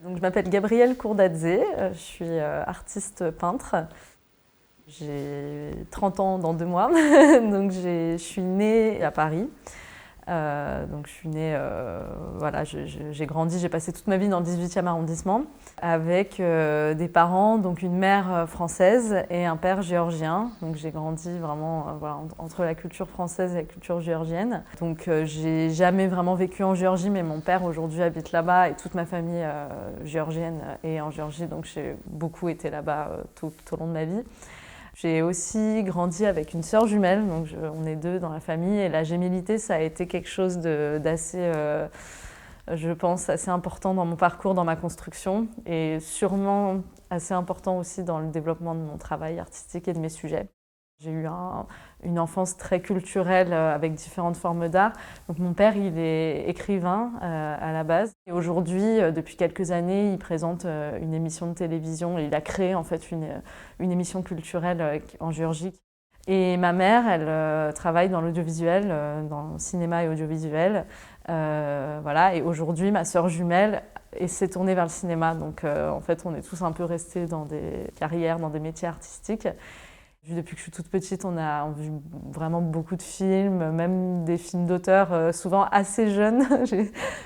Donc, je m'appelle Gabrielle Courdadze, je suis artiste peintre. J'ai 30 ans dans 2 mois, donc je suis née à Paris. Donc je suis née, voilà, j'ai grandi, j'ai passé toute ma vie dans le 18e arrondissement avec des parents, donc une mère française et un père géorgien. Donc j'ai grandi vraiment voilà, entre la culture française et la culture géorgienne. Donc j'ai jamais vraiment vécu en Géorgie, mais mon père aujourd'hui habite là-bas et toute ma famille géorgienne est en Géorgie, donc j'ai beaucoup été là-bas tout au long de ma vie. J'ai aussi grandi avec une sœur jumelle, donc on est 2 dans la famille, et la gémellité, ça a été quelque chose d'assez, je pense, assez important dans mon parcours, dans ma construction, et sûrement assez important aussi dans le développement de mon travail artistique et de mes sujets. J'ai eu une enfance très culturelle avec différentes formes d'art. Donc mon père, il est écrivain à la base. Et aujourd'hui, depuis quelques années, il présente une émission de télévision. Il a créé en fait une émission culturelle en Géorgie. Et ma mère, elle travaille dans l'audiovisuel, dans le cinéma et audiovisuel. Voilà. Et aujourd'hui, ma sœur jumelle s'est tournée vers le cinéma. Donc en fait, on est tous un peu restés dans des carrières, dans des métiers artistiques. Depuis que je suis toute petite, on a vu vraiment beaucoup de films, même des films d'auteurs, souvent assez jeunes.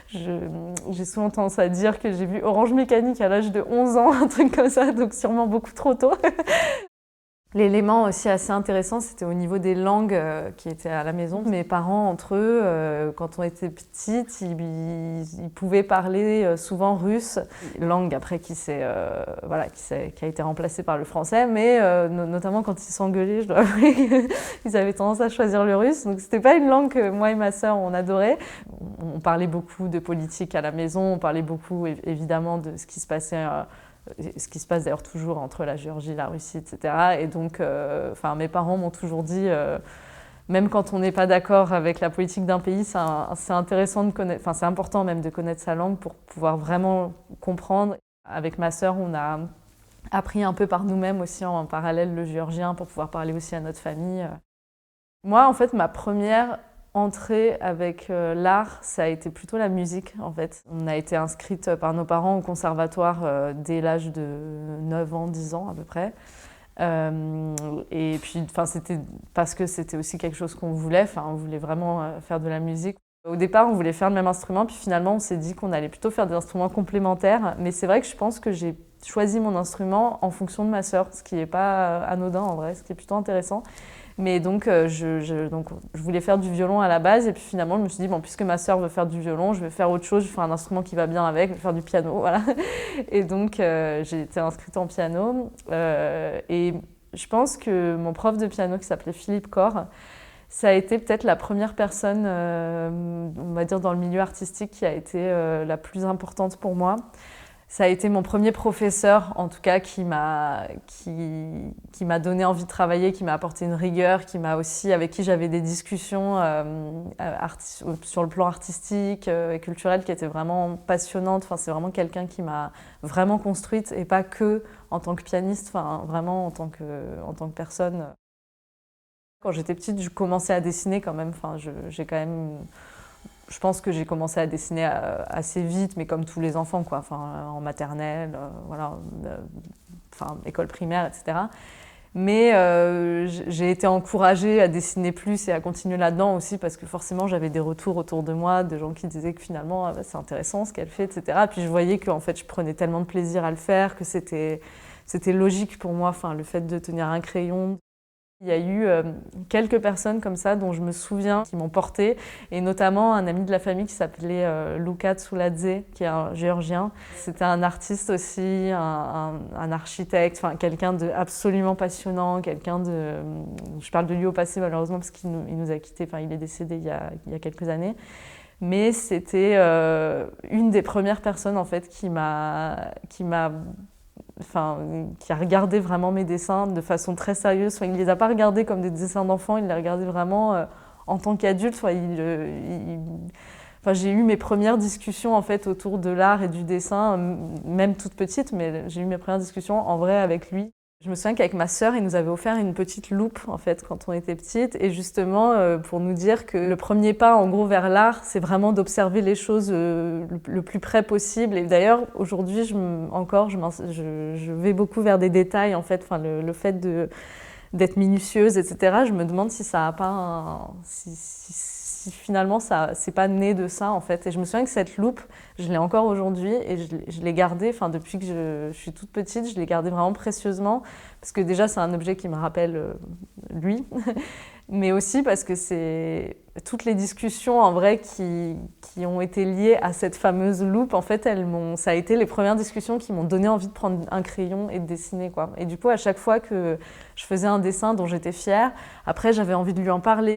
J'ai souvent tendance à dire que j'ai vu Orange Mécanique à l'âge de 11 ans, un truc comme ça, donc sûrement beaucoup trop tôt. L'élément aussi assez intéressant, c'était au niveau des langues qui étaient à la maison. Mes parents, entre eux, quand on était petites, ils pouvaient parler souvent russe, langue après voilà, qui a été remplacée par le français, mais notamment quand ils s'engueulaient, je dois avouer qu'ils avaient tendance à choisir le russe. Donc c'était pas une langue que moi et ma sœur on adorait. On parlait beaucoup de politique à la maison, on parlait beaucoup évidemment de ce qui se passait. Ce qui se passe d'ailleurs toujours entre la Géorgie, la Russie, etc. Et donc, mes parents m'ont toujours dit, même quand on n'est pas d'accord avec la politique d'un pays, c'est intéressant de connaître, enfin c'est important même de connaître sa langue pour pouvoir vraiment comprendre. Avec ma sœur, on a appris un peu par nous-mêmes aussi en parallèle le géorgien pour pouvoir parler aussi à notre famille. Moi, en fait, ma première entrée avec l'art, ça a été plutôt la musique, en fait. On a été inscrite par nos parents au conservatoire dès l'âge de 9 ans, 10 ans à peu près. Et puis, c'était parce que c'était aussi quelque chose qu'on voulait. On voulait vraiment faire de la musique. Au départ, on voulait faire le même instrument, puis finalement, on s'est dit qu'on allait plutôt faire des instruments complémentaires. Mais c'est vrai que je pense que j'ai choisi mon instrument en fonction de ma sœur, ce qui n'est pas anodin en vrai, ce qui est plutôt intéressant. Mais donc, je voulais faire du violon à la base, et puis finalement, je me suis dit, bon, puisque ma sœur veut faire du violon, je vais faire autre chose, je vais faire un instrument qui va bien avec, je vais faire du piano, voilà. Et donc, j'ai été inscrite en piano. Et je pense que mon prof de piano, qui s'appelait Philippe Corr, ça a été peut-être la première personne, on va dire, dans le milieu artistique qui a été la plus importante pour moi. Ça a été mon premier professeur, en tout cas, qui m'a donné envie de travailler, qui m'a apporté une rigueur, avec qui j'avais des discussions sur le plan artistique et culturel qui étaient vraiment passionnantes. C'est vraiment quelqu'un qui m'a vraiment construite, et pas que en tant que pianiste, vraiment en tant que personne. Quand j'étais petite, je commençais à dessiner quand même. Je pense que j'ai commencé à dessiner assez vite, mais comme tous les enfants, quoi. En maternelle, voilà, école primaire, etc. Mais j'ai été encouragée à dessiner plus et à continuer là-dedans aussi, parce que forcément j'avais des retours autour de moi, de gens qui disaient que finalement c'est intéressant ce qu'elle fait, etc. Puis je voyais que en fait, je prenais tellement de plaisir à le faire que c'était logique pour moi, le fait de tenir un crayon. Il y a eu quelques personnes comme ça dont je me souviens qui m'ont portée, et notamment un ami de la famille qui s'appelait Luka Tsuladze, qui est un géorgien. C'était un artiste aussi, un architecte, quelqu'un d'absolument passionnant, je parle de lui au passé malheureusement parce qu'il nous a quittés, il est décédé il y a quelques années. Mais c'était une des premières personnes en fait qui a regardé vraiment mes dessins de façon très sérieuse. Il ne les a pas regardés comme des dessins d'enfants, il les regardait vraiment en tant qu'adulte. J'ai eu mes premières discussions en fait, autour de l'art et du dessin, même toute petite, mais j'ai eu mes premières discussions en vrai avec lui. Je me souviens qu'avec ma sœur, ils nous avaient offert une petite loupe en fait quand on était petite, et justement pour nous dire que le premier pas en gros vers l'art, c'est vraiment d'observer les choses le plus près possible. Et d'ailleurs aujourd'hui, je vais beaucoup vers des détails en fait. Enfin, le fait d'être minutieuse, etc. Je me demande si ça a pas si finalement c'est pas né de ça en fait. Et je me souviens que cette loupe, je l'ai encore aujourd'hui et je l'ai gardée, enfin depuis que je suis toute petite, je l'ai gardée vraiment précieusement parce que déjà c'est un objet qui me rappelle lui, mais aussi parce que c'est toutes les discussions en vrai qui ont été liées à cette fameuse loupe. En fait, ça a été les premières discussions qui m'ont donné envie de prendre un crayon et de dessiner quoi. Et du coup, à chaque fois que je faisais un dessin dont j'étais fière, après j'avais envie de lui en parler.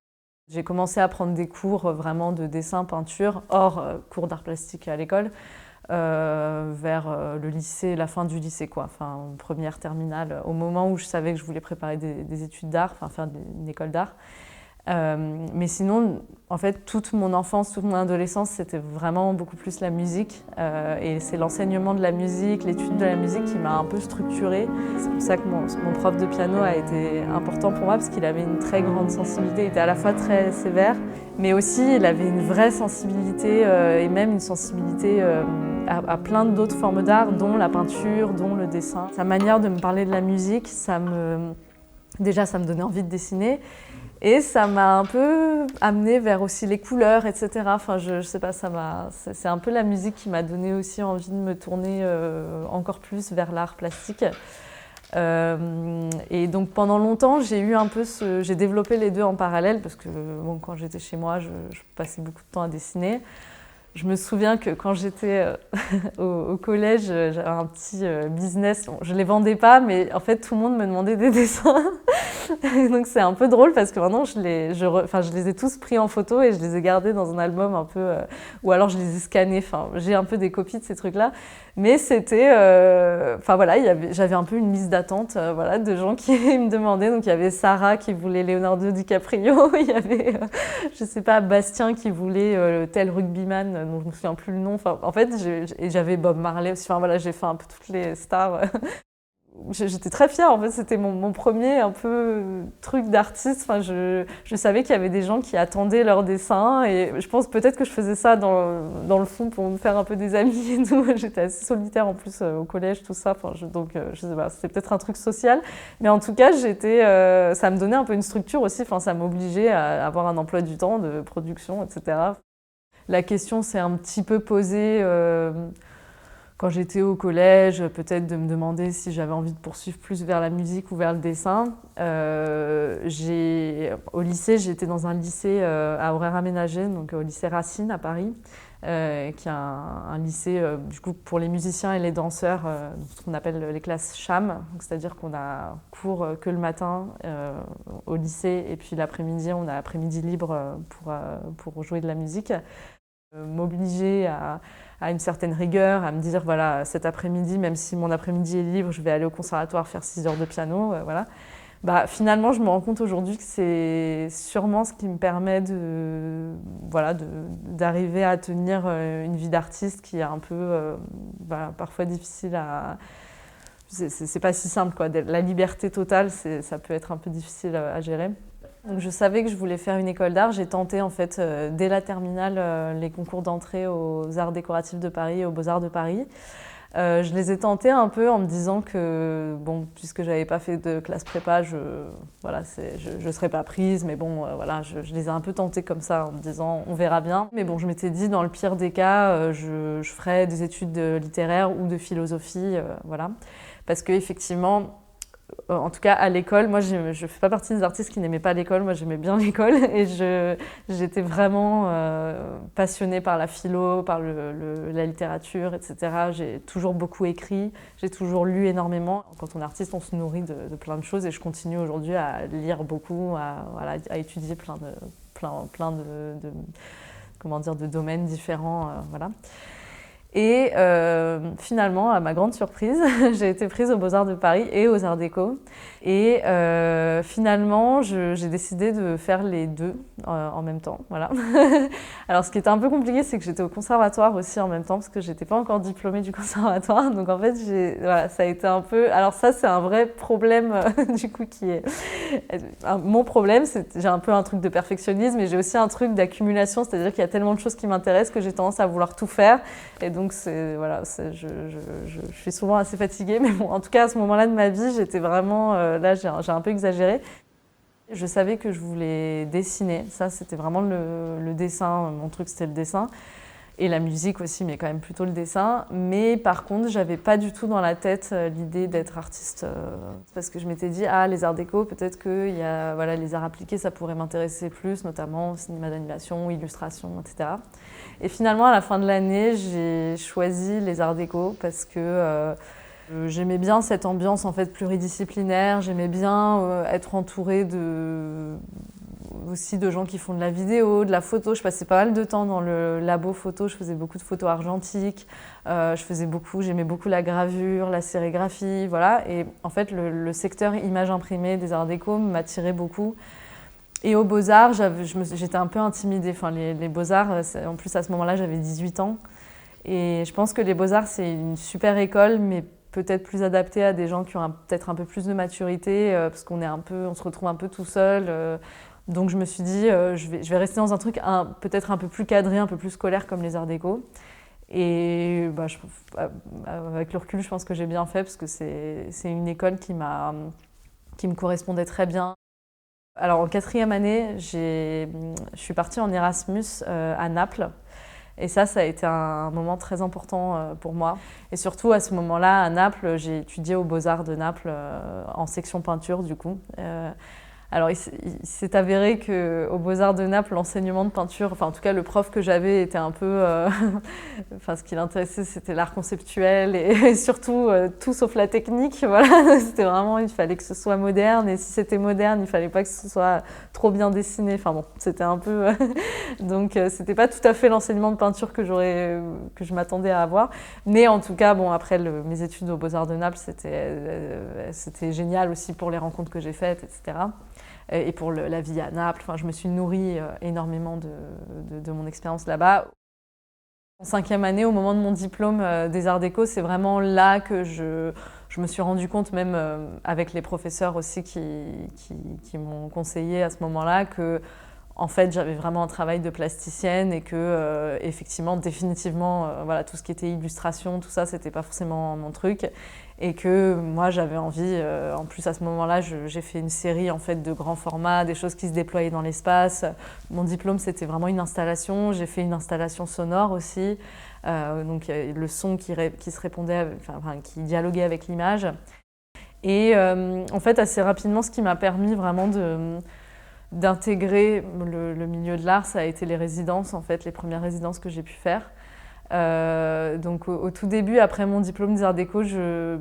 J'ai commencé à prendre des cours vraiment de dessin, peinture, hors cours d'art plastique à l'école, vers le lycée, la fin du lycée, quoi. Enfin, première terminale, au moment où je savais que je voulais préparer des études d'art, enfin faire une école d'art. Mais sinon, en fait, toute mon enfance, toute mon adolescence, c'était vraiment beaucoup plus la musique. Et c'est l'enseignement de la musique, l'étude de la musique qui m'a un peu structurée. C'est pour ça que mon prof de piano a été important pour moi, parce qu'il avait une très grande sensibilité. Il était à la fois très sévère, mais aussi il avait une vraie sensibilité, et même une sensibilité à plein d'autres formes d'art, dont la peinture, dont le dessin. Sa manière de me parler de la musique, déjà, ça me donnait envie de dessiner. Et ça m'a un peu amenée vers aussi les couleurs, etc. Enfin, je sais pas, c'est un peu la musique qui m'a donné aussi envie de me tourner encore plus vers l'art plastique. Et donc pendant longtemps, j'ai développé les deux en parallèle parce que bon, quand j'étais chez moi, je passais beaucoup de temps à dessiner. Je me souviens que quand j'étais au collège, j'avais un petit business. Bon, je ne les vendais pas, mais en fait, tout le monde me demandait des dessins. Donc c'est un peu drôle parce que maintenant, je les ai tous pris en photo et je les ai gardés dans un album un peu... ou alors je les ai scannés. Enfin, j'ai un peu des copies de ces trucs-là. Mais c'était... Enfin voilà, j'avais un peu une liste d'attente voilà, de gens qui me demandaient. Donc il y avait Sarah qui voulait Leonardo DiCaprio. Il y avait, je ne sais pas, Bastien qui voulait tel rugbyman dont je ne me souviens plus le nom. Enfin, en fait, j'avais Bob Marley aussi. Enfin voilà, j'ai fait un peu toutes les stars. J'étais très fière, en fait, c'était mon premier un peu truc d'artiste. Enfin, je savais qu'il y avait des gens qui attendaient leurs dessins et je pense peut-être que je faisais ça dans le fond pour me faire un peu des amis et tout. J'étais assez solitaire en plus au collège, tout ça. Enfin, donc, je sais pas, c'était peut-être un truc social. Mais en tout cas, ça me donnait un peu une structure aussi. Enfin, ça m'obligeait à avoir un emploi du temps de production, etc. La question s'est un petit peu posée quand j'étais au collège, peut-être de me demander si j'avais envie de poursuivre plus vers la musique ou vers le dessin. Au lycée, j'étais dans un lycée à horaire aménagé, donc au lycée Racine à Paris, qui est un lycée du coup, pour les musiciens et les danseurs, ce qu'on appelle les classes CHAM, c'est-à-dire qu'on a cours que le matin au lycée et puis l'après-midi, on a l'après-midi libre pour jouer de la musique. M'obliger à une certaine rigueur, à me dire voilà, cet après-midi, même si mon après-midi est libre, je vais aller au conservatoire faire 6 heures de piano, voilà. Bah, finalement, je me rends compte aujourd'hui que c'est sûrement ce qui me permet d'arriver à tenir une vie d'artiste qui est un peu parfois difficile à... C'est pas si simple, quoi. La liberté totale, ça peut être un peu difficile à gérer. Donc je savais que je voulais faire une école d'art. J'ai tenté en fait dès la terminale les concours d'entrée aux Arts décoratifs de Paris et aux Beaux-Arts de Paris. Je les ai tentés un peu en me disant que bon, puisque j'avais pas fait de classe prépa, je serais pas prise. Mais bon, voilà, je les ai un peu tentés comme ça en me disant on verra bien. Mais bon, je m'étais dit dans le pire des cas, je ferais des études littéraires ou de philosophie, voilà, parce que effectivement. En tout cas, à l'école, moi, je ne fais pas partie des artistes qui n'aimaient pas l'école. Moi, j'aimais bien l'école et j'étais vraiment passionnée par la philo, par la littérature, etc. J'ai toujours beaucoup écrit, j'ai toujours lu énormément. Quand on est artiste, on se nourrit de plein de choses et je continue aujourd'hui à lire beaucoup, à étudier plein de domaines différents. Voilà. Et finalement, à ma grande surprise, j'ai été prise aux Beaux-Arts de Paris et aux Arts Déco. Et finalement, j'ai décidé de faire les deux en même temps. Voilà. Alors, ce qui était un peu compliqué, c'est que j'étais au conservatoire aussi en même temps, parce que j'étais pas encore diplômée du conservatoire. Donc, en fait, voilà, ça a été un peu... Alors ça, c'est un vrai problème, du coup, qui est... Mon problème, c'est j'ai un peu un truc de perfectionnisme, et j'ai aussi un truc d'accumulation, c'est-à-dire qu'il y a tellement de choses qui m'intéressent que j'ai tendance à vouloir tout faire. Et donc, voilà, je suis souvent assez fatiguée, mais bon, en tout cas, à ce moment-là de ma vie, j'étais vraiment... là, j'ai un peu exagéré. Je savais que je voulais dessiner. Ça, c'était vraiment le dessin. Mon truc, c'était le dessin. Et la musique aussi, mais quand même plutôt le dessin. Mais par contre, j'avais pas du tout dans la tête l'idée d'être artiste. Parce que je m'étais dit, ah, les arts déco, peut-être que voilà, les arts appliqués, ça pourrait m'intéresser plus, notamment au cinéma d'animation, illustration, etc. Et finalement, à la fin de l'année, j'ai choisi les arts déco parce que j'aimais bien cette ambiance en fait pluridisciplinaire. J'aimais bien être entourée aussi de gens qui font de la vidéo, de la photo. Je passais pas mal de temps dans le labo photo. Je faisais beaucoup de photos argentiques. J'aimais beaucoup la gravure, la sérigraphie, voilà. Et en fait, le secteur image imprimée des arts déco m'attirait beaucoup. Et aux Beaux-Arts, j'étais un peu intimidée. Enfin, les Beaux-Arts, en plus à ce moment-là, j'avais 18 ans. Et je pense que les Beaux-Arts, c'est une super école, mais peut-être plus adaptée à des gens qui ont peut-être un peu plus de maturité, parce on se retrouve un peu tout seul. Donc je me suis dit, je vais rester dans un truc peut-être un peu plus cadré, un peu plus scolaire comme les arts déco. Et bah, avec le recul, je pense que j'ai bien fait, parce que c'est une école qui me correspondait très bien. Alors en 4e année, je suis partie en Erasmus à Naples. Et ça a été un moment très important pour moi. Et surtout à ce moment-là, à Naples, j'ai étudié aux Beaux-Arts de Naples en section peinture du coup. Alors il s'est avéré qu'aux Beaux-Arts de Naples, l'enseignement de peinture, enfin en tout cas le prof que j'avais était un peu... enfin ce qui l'intéressait, c'était l'art conceptuel et surtout tout sauf la technique. Voilà. C'était vraiment, il fallait que ce soit moderne, et si c'était moderne, il fallait pas que ce soit trop bien dessiné. Enfin bon, c'était un peu... Donc c'était pas tout à fait l'enseignement de peinture que je m'attendais à avoir. Mais en tout cas, bon, après mes études aux Beaux-Arts de Naples, c'était génial aussi pour les rencontres que j'ai faites, etc. Et pour la vie à Naples. Enfin, je me suis nourrie énormément de mon expérience là-bas. En 5e année, au moment de mon diplôme des arts déco, c'est vraiment là que je me suis rendu compte, même avec les professeurs aussi qui m'ont conseillé à ce moment-là, que en fait, j'avais vraiment un travail de plasticienne et que, effectivement, définitivement, voilà, tout ce qui était illustration, tout ça, c'était pas forcément mon truc. Et que moi, j'avais envie, en plus à ce moment-là, j'ai fait une série en fait de grands formats, des choses qui se déployaient dans l'espace. Mon diplôme, c'était vraiment une installation. J'ai fait une installation sonore aussi, donc le son qui se répondait, qui dialoguait avec l'image. Et en fait, assez rapidement, ce qui m'a permis vraiment d'intégrer le milieu de l'art, ça a été les résidences, en fait, les premières résidences que j'ai pu faire. Donc au tout début, après mon diplôme des arts déco, je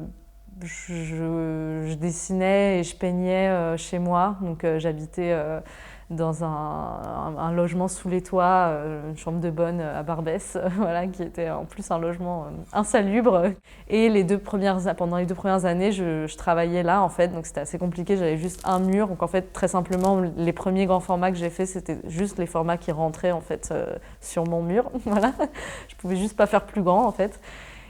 dessinais et je peignais chez moi. Donc j'habitais dans un logement sous les toits, une chambre de bonne à Barbès, voilà, qui était en plus un logement insalubre. Et pendant les 2 premières années, je travaillais là, en fait, donc c'était assez compliqué, j'avais juste un mur. Donc en fait, très simplement, les premiers grands formats que j'ai faits, c'était juste les formats qui rentraient en fait sur mon mur. Voilà. Je pouvais juste pas faire plus grand, en fait.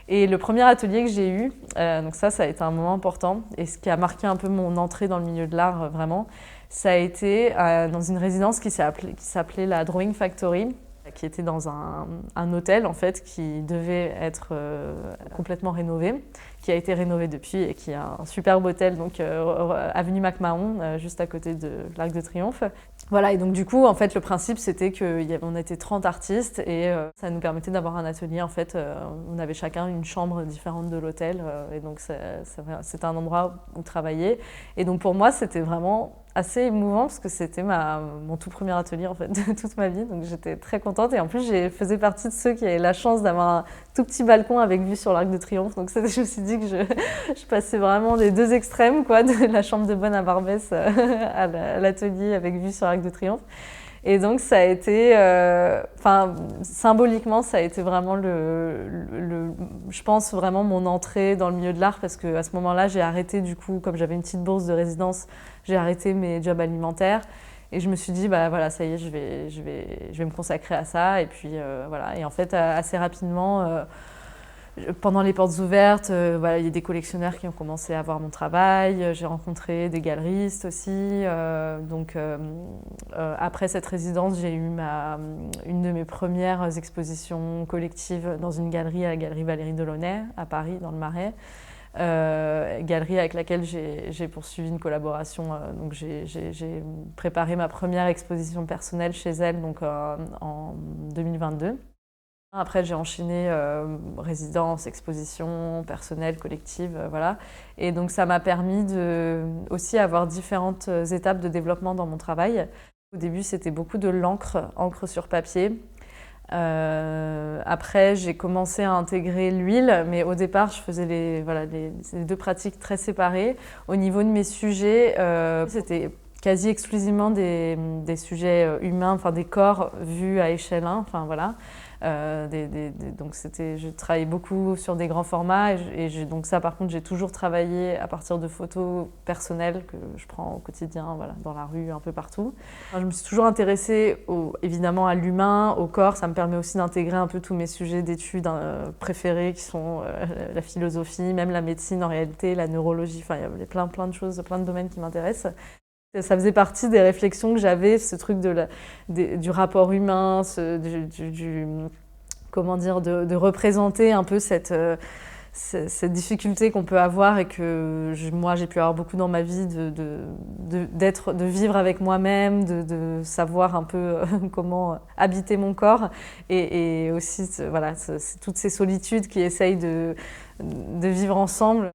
Et le premier atelier que j'ai eu, donc ça a été un moment important, et ce qui a marqué un peu mon entrée dans le milieu de l'art, vraiment, ça a été dans une résidence qui s'appelait la Drawing Factory, qui était dans un hôtel en fait, qui devait être complètement rénové, qui a été rénové depuis et qui est un superbe hôtel, donc avenue MacMahon, juste à côté de l'Arc de Triomphe. Voilà, et donc du coup, en fait, le principe, c'était qu'on était 30 artistes et ça nous permettait d'avoir un atelier. En fait, on avait chacun une chambre différente de l'hôtel et donc c'était un endroit où travailler. Et donc pour moi, c'était vraiment assez émouvant parce que c'était mon tout premier atelier en fait de toute ma vie, donc j'étais très contente. Et en plus, je faisais partie de ceux qui avaient la chance d'avoir un tout petit balcon avec vue sur l'Arc de Triomphe. Donc je me suis dit que je passais vraiment des 2 extrêmes, quoi, de la chambre de bonne à Barbès à l'atelier avec vue sur l'Arc de Triomphe. Et donc ça a été, symboliquement, ça a été vraiment je pense vraiment mon entrée dans le milieu de l'art parce qu'à ce moment-là, j'ai arrêté du coup, comme j'avais une petite bourse de résidence, j'ai arrêté mes jobs alimentaires. Et je me suis dit, bah voilà, ça y est, je vais me consacrer à ça. Et puis voilà. Et en fait, assez rapidement, pendant les portes ouvertes, voilà, il y a des collectionneurs qui ont commencé à voir mon travail. J'ai rencontré des galeristes aussi. Après cette résidence, j'ai eu une de mes premières expositions collectives dans une galerie à la galerie Valérie Delaunay à Paris, dans le Marais. Galerie avec laquelle j'ai poursuivi une collaboration. Donc j'ai préparé ma première exposition personnelle chez elle donc, en 2022. Après, j'ai enchaîné résidence, exposition, personnelle, collective, voilà. Et donc, ça m'a permis de aussi avoir différentes étapes de développement dans mon travail. Au début, c'était beaucoup de encre sur papier. Après, j'ai commencé à intégrer l'huile, mais au départ, je faisais les deux pratiques très séparées. Au niveau de mes sujets, c'était quasi exclusivement des sujets humains, enfin des corps vus à échelle 1, enfin voilà. Donc je travaillais beaucoup sur des grands formats donc ça par contre j'ai toujours travaillé à partir de photos personnelles que je prends au quotidien, voilà, dans la rue, un peu partout. Enfin, je me suis toujours intéressée évidemment à l'humain, au corps. Ça me permet aussi d'intégrer un peu tous mes sujets d'études préférés qui sont la philosophie, même la médecine en réalité, la neurologie, enfin il y a plein de choses, plein de domaines qui m'intéressent. Ça faisait partie des réflexions que j'avais, ce truc du rapport humain, comment dire, de représenter un peu cette difficulté qu'on peut avoir et que moi j'ai pu avoir beaucoup dans ma vie de vivre avec moi-même, de savoir un peu comment habiter mon corps et aussi voilà, toutes ces solitudes qui essayent de vivre ensemble.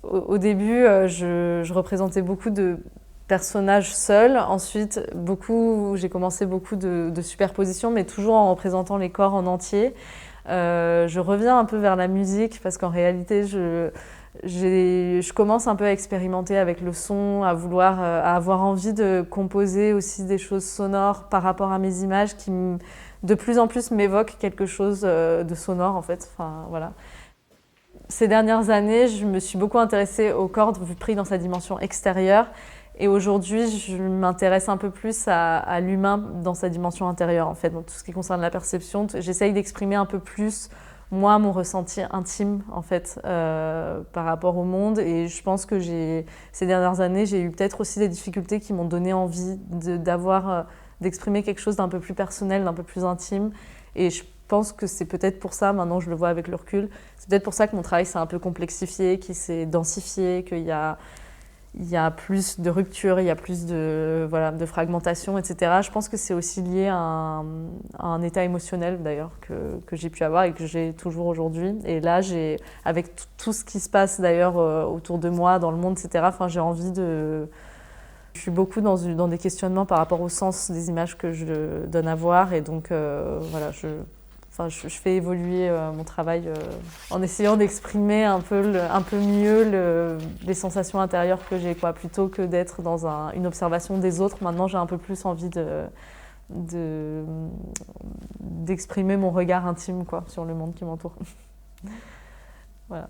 Au début, je représentais beaucoup de personnages seuls. Ensuite, j'ai commencé beaucoup de superpositions, mais toujours en représentant les corps en entier. Je reviens un peu vers la musique parce qu'en réalité, je commence un peu à expérimenter avec le son, à avoir envie de composer aussi des choses sonores par rapport à mes images qui de plus en plus m'évoquent quelque chose de sonore en fait. Enfin, voilà. Ces dernières années, je me suis beaucoup intéressée au corps pris dans sa dimension extérieure. Et aujourd'hui, je m'intéresse un peu plus à l'humain dans sa dimension intérieure, en fait. Donc, tout ce qui concerne la perception, j'essaye d'exprimer un peu plus, moi, mon ressenti intime, en fait, par rapport au monde. Et je pense que ces dernières années, j'ai eu peut-être aussi des difficultés qui m'ont donné envie d'exprimer quelque chose d'un peu plus personnel, d'un peu plus intime. Et je pense que c'est peut-être pour ça, maintenant je le vois avec le recul, c'est peut-être pour ça que mon travail s'est un peu complexifié, qu'il s'est densifié, qu'il y a plus de ruptures, il y a plus de fragmentation, etc. Je pense que c'est aussi lié à un état émotionnel d'ailleurs que j'ai pu avoir et que j'ai toujours aujourd'hui. Et là, avec tout ce qui se passe d'ailleurs autour de moi, dans le monde, etc., j'ai envie de... Je suis beaucoup dans des questionnements par rapport au sens des images que je donne à voir. Et donc, voilà, je fais évoluer mon travail en essayant d'exprimer un peu mieux les sensations intérieures que j'ai, quoi, plutôt que d'être dans une observation des autres. Maintenant, j'ai un peu plus envie d'exprimer mon regard intime, quoi, sur le monde qui m'entoure. Voilà.